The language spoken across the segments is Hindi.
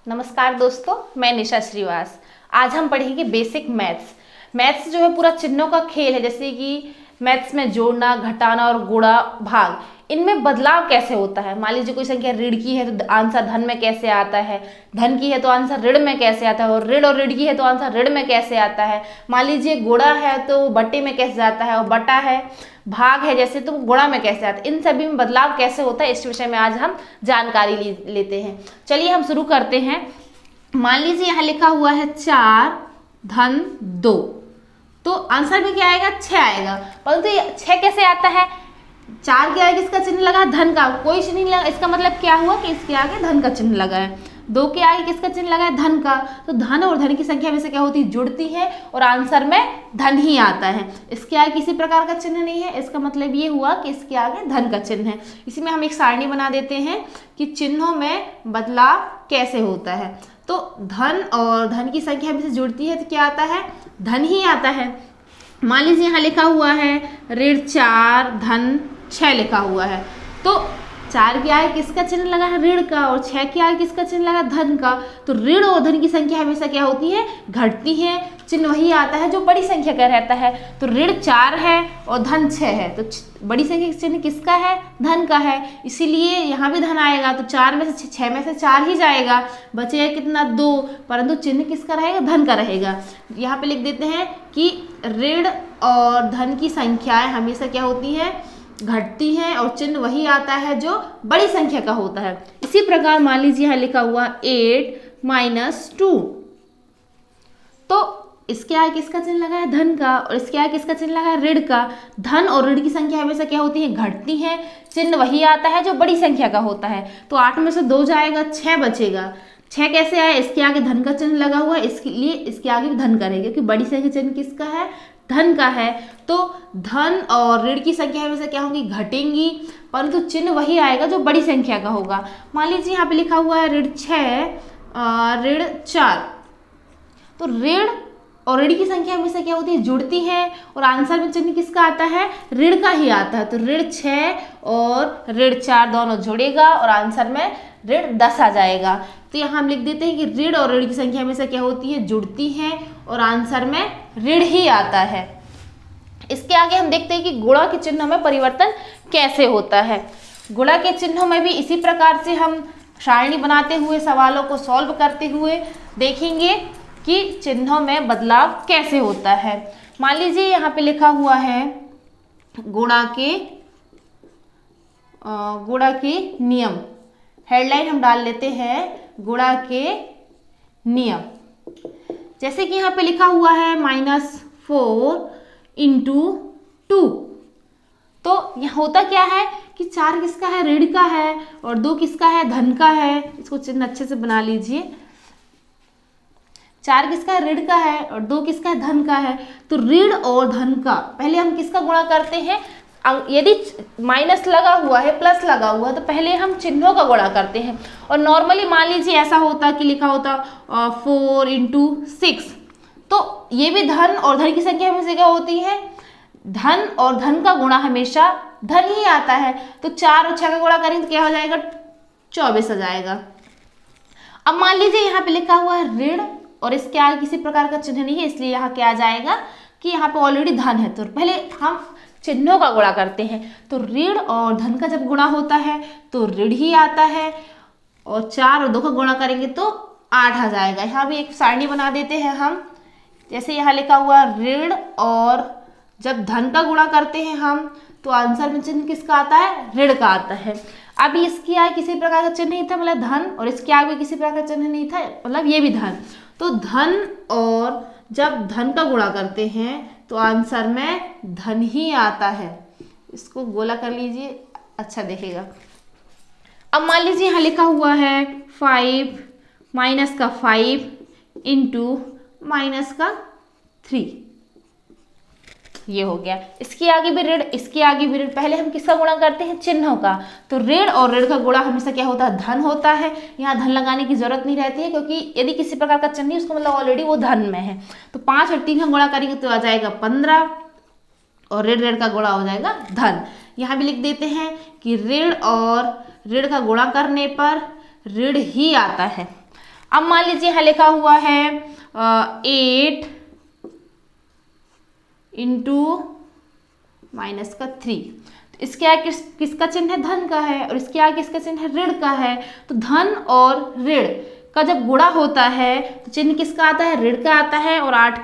नमस्कार दोस्तों, मैं निशा श्रीवास। आज हम पढ़ेंगे बेसिक मैथ्स। मैथ्स जो है पूरा चिन्हों का खेल है। जैसे कि मैथ्स में जोड़ना, घटाना और गुणा भाग, इनमें बदलाव कैसे होता है। मान लीजिए कोई संख्या ऋण की है तो आंसर धन में कैसे आता है, धन की है तो आंसर ऋण में कैसे आता है, और ऋण की है तो आंसर ऋण में कैसे आता है। मान लीजिए गुणा है तो बट्टे में कैसे जाता है, और बटा है, भाग है जैसे, तो गुणा में कैसे आता है। इन सभी में बदलाव कैसे होता है, इस विषय में आज हम जानकारी लेते हैं। चलिए हम शुरू करते हैं। मान लीजिए यहाँ लिखा हुआ है 4 धन 2, तो आंसर में क्या आएगा, 6 आएगा। परंतु ये 6 कैसे आता है, 4 के आगे किसका चिन्ह लगा, धन का, कोई चिन्ह नहीं लगा। इसका मतलब क्या हुआ कि इसके आगे धन का चिन्ह लगा है। 2 के आगे किसका चिन्ह लगा है, धन का। तो धन और धन की संख्या में से क्या होती है, जुड़ती है, और आंसर में धन ही आता है। इसके आगे किसी प्रकार का चिन्ह नहीं है। इसका मतलब ये हुआ कि इसके आगे धन का चिन्ह है। इसी में हम एक सारणी बना देते हैं कि चिन्हों में बदलाव कैसे होता है। तो धन और धन की संख्या में से जुड़ती है तो क्या आता है, धन ही आता है। मान लीजिए यहाँ लिखा हुआ है ऋण 4 धन 6 लिखा हुआ है। तो 4 के आगे किसका चिन्ह लगा है, ऋण का, और 6 के आगे किसका चिन्ह लगा, धन का। तो ऋण और धन की संख्या हमेशा क्या होती है, घटती है। चिन्ह वही आता है जो बड़ी संख्या का रहता है। तो ऋण 4 है और धन 6 है, तो बड़ी संख्या का चिन्ह किसका है, धन का है। इसीलिए यहाँ भी धन आएगा। तो 4 में से 6 में से 4 ही जाएगा, बचेगा कितना, 2, परंतु चिन्ह किसका रहेगा, धन का रहेगा। यहाँ पे लिख देते हैं कि ऋण और धन की संख्याएं हमेशा क्या होती है, घटती है, और चिन्ह वही आता है जो बड़ी संख्या का होता है। इसी प्रकार मान लीजिए यहाँ लिखा हुआ 8 - 2, तो इसके आगे किसका चिन्ह लगा है, धन का, और इसके आगे किसका चिन्ह लगा है, ऋण का। धन और ऋण की संख्या हमेशा क्या होती है, घटती है। चिन्ह वही आता है जो बड़ी संख्या का होता है। तो 8 में से 2 जाएगा, 6 बचेगा। 6 कैसे आया, इसके आगे धन का चिन्ह लगा हुआ है, इसके लिए इसके आगे भी धन करेगा, क्योंकि बड़ी संख्या चिन्ह किसका है, धन का है। तो धन और ऋण की संख्या हमेशा क्या होंगी, घटेंगी, परंतु चिन्ह वही आएगा जो बड़ी संख्या का होगा। मान लीजिए यहाँ पे लिखा हुआ है ऋण 6 ऋण 4, तो ऋण और ऋण की संख्या हमेशा क्या होती है, जुड़ती है, और आंसर में चिन्ह किसका आता है, ऋण का ही आता है। तो ऋण 6 और ऋण 4 दोनों जुड़ेगा, और आंसर में ऋण 10 आ जाएगा। तो यहाँ हम लिख देते हैं कि ऋण और ऋण की संख्या हमेशा क्या होती है, जुड़ती है, और आंसर में ऋण ही आता है। इसके आगे हम देखते हैं कि गुणा के चिन्हों में परिवर्तन कैसे होता है। गुणा के चिन्हों में भी इसी प्रकार से हम सारणी बनाते हुए, सवालों को सॉल्व करते हुए देखेंगे कि चिन्हों में बदलाव कैसे होता है। मान लीजिए यहाँ पे लिखा हुआ है गुणा के नियम। हेडलाइन हम डाल लेते हैं गुणा के नियम। जैसे कि यहाँ पे लिखा हुआ है -4 × 2, तो यहाँ होता क्या है कि 4 किसका है, ऋण का है, और 2 किसका है, धन का है। इसको चिन्ह अच्छे से बना लीजिए। 4 किसका है, ऋण का है, और 2 किसका है, धन का है। तो ऋण और धन का पहले हम किसका गुणा करते हैं, यदि माइनस लगा हुआ है, प्लस लगा हुआ है, तो पहले हम चिन्हों का गुणा करते हैं। और नॉर्मली मान लीजिए ऐसा होता कि लिखा होता 4 × 6, तो ये भी धन और धन की संख्या में से क्या होती है, धन और धन का गुणा हमेशा धन ही आता है। तो 4 और 6 का गुणा करेंगे तो क्या हो जाएगा, 24 आ जाएगा। अब मान लीजिए यहाँ पे लिखा हुआ है ऋण, और इसके आगे किसी प्रकार का चिन्ह नहीं है, इसलिए यहाँ क्या आ जाएगा कि यहाँ पे ऑलरेडी धन है। तो पहले हम चिन्हों का गुणा करते हैं। तो ऋण और धन का जब गुणा होता है तो ऋण ही आता है, और 4 और 2 का गुणा करेंगे तो 8 आ जाएगा। यहाँ भी एक सारणी बना देते हैं हम। जैसे यहाँ लिखा हुआ ऋण, और जब धन का गुणा करते हैं हम तो आंसर में चिन्ह किसका आता है, ऋण का आता है। अब इसके आगे किसी प्रकार का चिन्ह नहीं था, मतलब धन, और इसके आगे किसी प्रकार का चिन्ह नहीं था, मतलब ये भी धन। तो धन और जब धन का गुणा करते हैं तो आंसर में धन ही आता है। इसको गोला कर लीजिए, अच्छा दिखेगा। अब मान लीजिए यहाँ लिखा हुआ है 5 -5 × -3, ये हो गया। इसके आगे भी ऋण, इसके आगे भी ऋण। पहले हम किसका गुणा करते हैं, चिन्हों का। तो ऋण और ऋण का गुणा हमेशा क्या होता है, धन होता है। यहाँ धन लगाने की जरूरत नहीं रहती है, क्योंकि यदि किसी प्रकार का चिन्ह उसका मतलब ऑलरेडी वो धन में है। तो 5 और 3 का गुणा करेंगे तो आ जाएगा 15, और ऋण का गुणा हो जाएगा धन। यहाँ भी लिख देते हैं कि ऋण और ऋण का गुणा करने पर ऋण ही आता है। अब मान लीजिए यहाँ लिखा हुआ है 8 इंटू माइनस का 3, तो इसके आगे किसका चिन्ह है? धन का है, और इसके आगे किसका चिन्ह है? ऋण का है। तो धन और ऋण का जब गुणा होता है तो चिन्ह किसका आता है? ऋण का आता है, और 8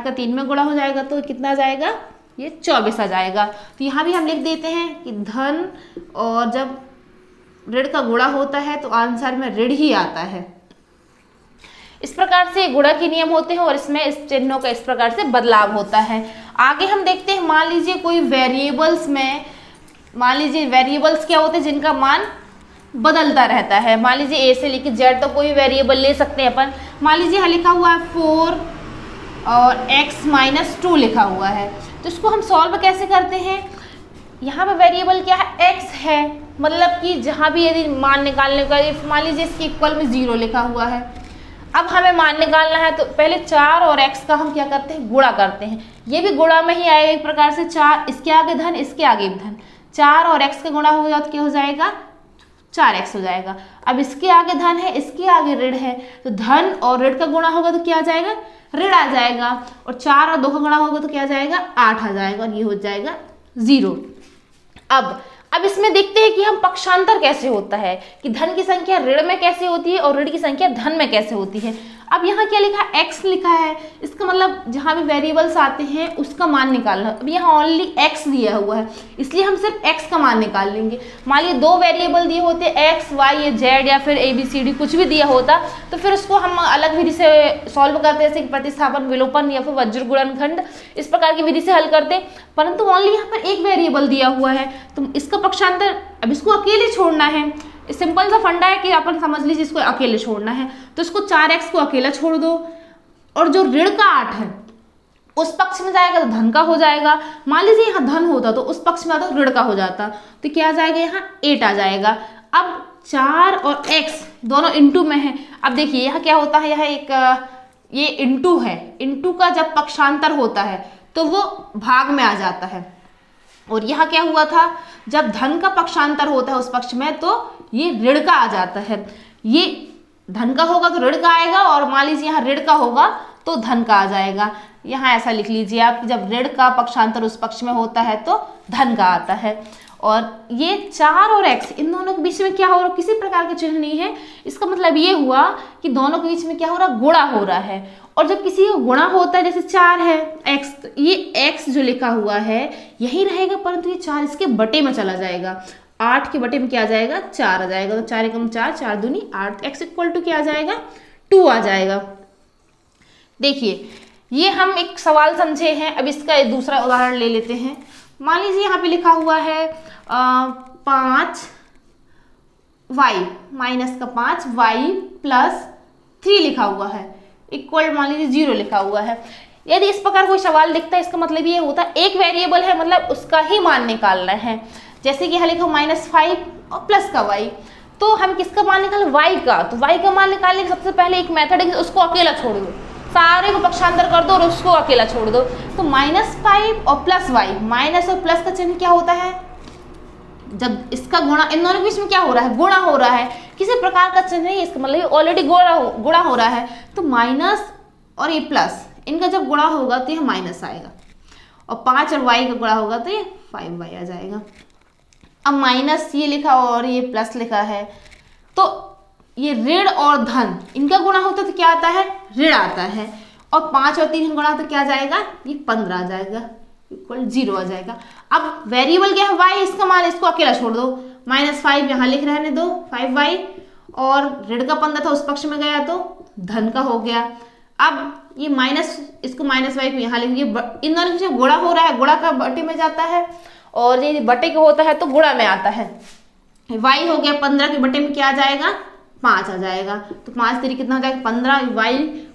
का 3 में गुणा हो जाएगा तो कितना आ जाएगा? ये 24 आ जाएगा। तो यहाँ भी हम लिख देते हैं कि धन और जब ऋण का गुणा होता है तो आंसर में ऋण ही आता है। इस प्रकार से गुणा के नियम होते हैं और इसमें इस चिन्हों का इस प्रकार से बदलाव होता है। आगे हम देखते हैं, मान लीजिए कोई वेरिएबल्स में, मान लीजिए वेरिएबल्स क्या होते हैं? जिनका मान बदलता रहता है। मान लीजिए ए से लेकर जेड तो कोई वेरिएबल ले सकते हैं अपन। मान लीजिए यहाँ लिखा हुआ है 4 और x - 2 लिखा हुआ है, तो इसको हम सॉल्व कैसे करते हैं? यहाँ पे वेरिएबल क्या है? x है, मतलब कि जहाँ भी यदि मान निकालने का, मान लीजिए इसके इक्वल में 0 लिखा हुआ है। अब हमें मान निकालना है तो पहले 4 और x का हम क्या करते हैं? गुणा करते हैं। ये भी गुणा में ही आएगा एक प्रकार से, 4 इसके आगे धन, इसके आगे भी धन, 4 और x का गुणा हो जाए तो क्या हो जाएगा? 4x हो जाएगा। अब इसके आगे धन है, इसके आगे ऋण है, तो धन और ऋण का गुणा होगा तो क्या आ जाएगा? ऋण आ जाएगा। और 4 और 2 का गुणा होगा तो क्या आ जाएगा? 8 आ जाएगा, और ये हो जाएगा 0। अब इसमें देखते हैं कि हम पक्षांतर कैसे होता है, कि धन की संख्या ऋण में कैसे होती है और ऋण की संख्या धन में कैसे होती है। अब यहाँ क्या लिखा है? x लिखा है, इसका मतलब जहाँ भी वेरिएबल्स आते हैं उसका मान निकालना। अब यहाँ ओनली x दिया हुआ है, इसलिए हम सिर्फ x का मान निकाल लेंगे। मान लीजिए 2 वेरिएबल दिए होते x, y या z या फिर ABCD कुछ भी दिया होता, तो फिर उसको हम अलग विधि से सॉल्व करते, जैसे प्रतिस्थापन, विलोपन या फिर वज्र गुणनखंड, इस प्रकार की विधि से हल करते। परंतु ओनली यहाँ पर एक वेरिएबल दिया हुआ है, तो इसका पक्षांतर, अब इसको अकेले छोड़ना है। सिंपल सा फंडा है कि अपन समझ लीजिए इसको अकेले छोड़ना है, तो इसको 4x को अकेला छोड़ दो, और जो ऋण का 8 है उस पक्ष में जाएगा तो धन का हो जाएगा। मान लीजिए यहाँ धन होता तो उस पक्ष में आता तो ऋण का हो जाता, तो क्या आ जाएगा? यहाँ 8 आ जाएगा। अब 4 और x दोनों इंटू में है। अब देखिए यहाँ क्या होता है, ये इंटू है, इंटू का जब पक्षांतर होता है तो वो भाग में आ जाता है। और यहाँ क्या हुआ था? जब धन का पक्षांतर होता है उस पक्ष में तो ये ऋण का आ जाता है। ये धन का होगा तो ऋण का आएगा, और मान लीजिए यहाँ ऋण का होगा तो धन का आ जाएगा। यहाँ ऐसा लिख लीजिए आप, जब ऋण का पक्षांतर उस पक्ष में होता है तो धन का आता है। और ये 4 और x इन दोनों के बीच में क्या हो रहा है? किसी प्रकार का चिन्ह नहीं है। इसका मतलब ये हुआ कि दोनों के बीच में क्या हो रहा है? गुणा हो रहा है। और जब किसी का गुणा होता है, जैसे 4 है x, तो ये x जो लिखा हुआ है यही रहेगा, परंतु ये 4 इसके बटे में चला जाएगा। 8 के बटे में क्या आ जाएगा? 4 आ जाएगा। तो 4 एकम 4, 4 दूनी 8, x इक्वल टू क्या आ जाएगा? 2 आ जाएगा। देखिए ये हम एक सवाल समझे हैं। अब इसका दूसरा उदाहरण ले लेते हैं। मान लीजिए यहाँ पे लिखा हुआ है 5y माइनस का 5y प्लस 3 लिखा हुआ है, इक्वल मान लीजिए 0 लिखा हुआ है। यदि इस प्रकार कोई सवाल दिखता है, इसका मतलब ये होता है एक वेरिएबल है, मतलब उसका ही मान निकालना है। जैसे कि यहाँ लिखा -5 और प्लस का y, तो हम किसका मान निकालें? y का। तो y का मान निकालने का सबसे पहले एक मेथड है कि उसको अकेला छोड़ दो, सारे को पक्षांतर कर दो और उसको अकेला छोड़ दो। तो -5 और प्लस y, माइनस और प्लस का चिन्ह क्या होता है? जब इसका गुणा, इन दोनों के बीच में क्या हो रहा है? गुणा हो रहा है। किसी प्रकार का चिन्ह नहीं, इसका मतलब ऑलरेडी गुणा हो रहा है। तो माइनस और ये प्लस, इनका जब गुणा होगा तो ये माइनस आएगा, और 5 और y का गुणा होगा तो ये 5y आ जाएगा। अब माइनस ये लिखा और ये प्लस लिखा है, तो ये ऋण और धन इनका गुणा होता तो क्या आता है? ऋण आता है। और 5 और 3 गुणा तो क्या आ जाएगा? ये 15 आ जाएगा, इक्वल 0 आ जाएगा। अब वेरिएबल क्या है? y, इसका मान इसको अकेला छोड़ दो। -5 यहाँ लिख रहने दो, 5y, और ऋण का 15 था उस पक्ष में गया तो धन का हो गया। अब ये माइनस, इसको -y को यहाँ लिख, ये इन दोनों से गुणा हो रहा है, गुणा का बटे में जाता है, और ये बटे का होता है तो गुणा में आता है। y हो गया 15 के बटे में क्या आ जाएगा? 5 आ जाएगा। तो 5 3 कितना हो जाएगा? 15। y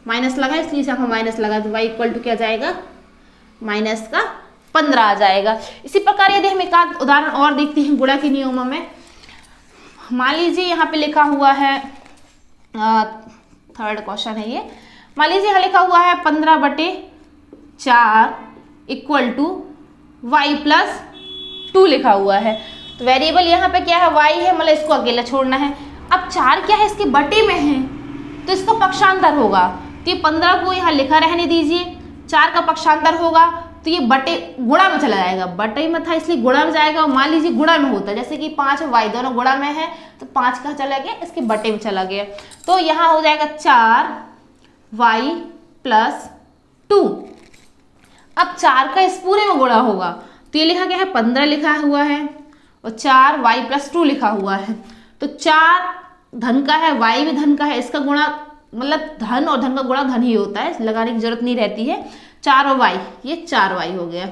माइनस लगा इसलिए यहाँ माइनस लगा, तो y इक्वल टू क्या जाएगा? -15 आ जाएगा। इसी प्रकार यदि हम एक आध उदाहरण और देखते हैं गुणा के नियमों में। मान लीजिए यहाँ पे लिखा हुआ है, थर्ड क्वेश्चन है ये। मान लीजिए यहाँ लिखा हुआ है 15/4 इक्वल टू y प्लस 2 लिखा हुआ है। तो वेरिएबल यहाँ पे क्या है? y है, मतलब इसको अकेला छोड़ना है। अब 4 क्या है? इसके बटे में है, तो इसका पक्षांतर होगा, तो ये 15 को यहाँ लिखा रहने दीजिए, 4 का पक्षांतर होगा तो ये बटे गुणा में चला जाएगा, बटे में था इसलिए गुणा में जाएगा। और मान लीजिए गुणा में होता है, जैसे कि 5 और y दोनों गुणा में है तो 5 कहाँ चला गया, इसके बटे में चला गया। तो यहाँ हो जाएगा 4y + 2। अब 4 का इस पूरे में गुणा होगा तो ये लिखा गया है 15 लिखा हुआ है और 4y + 2 लिखा हुआ है। तो 4 धन का है, y भी धन का है, इसका गुणा मतलब धन और धन का गुणा धन ही होता है, लगाने की जरूरत नहीं रहती है। 4 और y, ये 4y हो गया।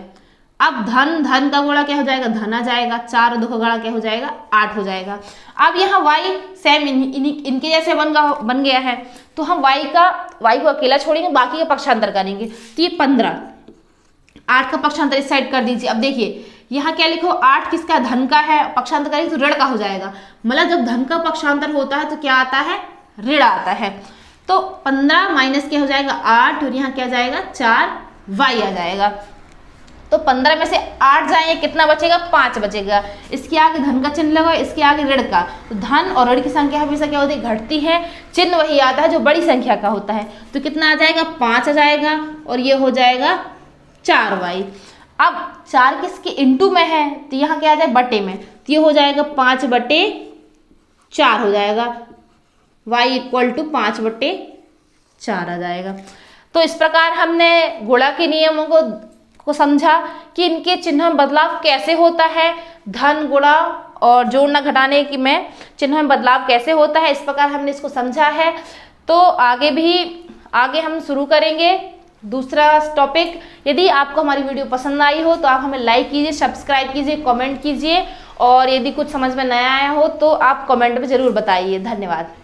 अब धन धन का गुणा क्या हो जाएगा, धन आ जाएगा, 4 और 2 का गुणा क्या हो जाएगा, 8 हो जाएगा। अब यहाँ y सेम इनके जैसे बन गया है, तो हम y को अकेला छोड़ेंगे, बाकी का पक्षांतर करेंगे। तो ये 15, 8 का पक्षांतर इस साइड कर दीजिए। अब देखिए यहाँ क्या लिखो, 8 किसका, धन का है, पक्षांतर करेंगे तो ऋण का हो जाएगा। मतलब जब धन का पक्षांतर होता है तो क्या आता है, ऋण आता है। तो 15 माइनस क्या हो जाएगा, 8, और यहाँ क्या जाएगा, 4y आ जाएगा। तो 15 में से 8 जाएंगे, कितना बचेगा, 5 बचेगा। इसके आगे धन का चिन्ह लगा, इसके आगे ऋण का। तो धन और ऋण की संख्या हमेशा क्या होती है, घटती है, चिन्ह वही आता है जो बड़ी संख्या का होता है। तो कितना आ जाएगा, 5 आ जाएगा, और ये हो जाएगा 4y। अब 4 किसके इंटू में है तो यहाँ क्या आ जाए, बटे में, तो ये हो जाएगा 5/4 हो जाएगा, y = 5/4 आ जाएगा। तो इस प्रकार हमने गुणा के नियमों को समझा कि इनके चिन्ह में बदलाव कैसे होता है, धन गुणा और जोड़ना घटाने की में चिन्ह में बदलाव कैसे होता है, इस प्रकार हमने इसको समझा है। तो आगे हम शुरू करेंगे दूसरा टॉपिक। यदि आपको हमारी वीडियो पसंद आई हो तो आप हमें लाइक कीजिए, सब्सक्राइब कीजिए, कमेंट कीजिए, और यदि कुछ समझ में नया आया हो तो आप कमेंट में ज़रूर बताइए। धन्यवाद।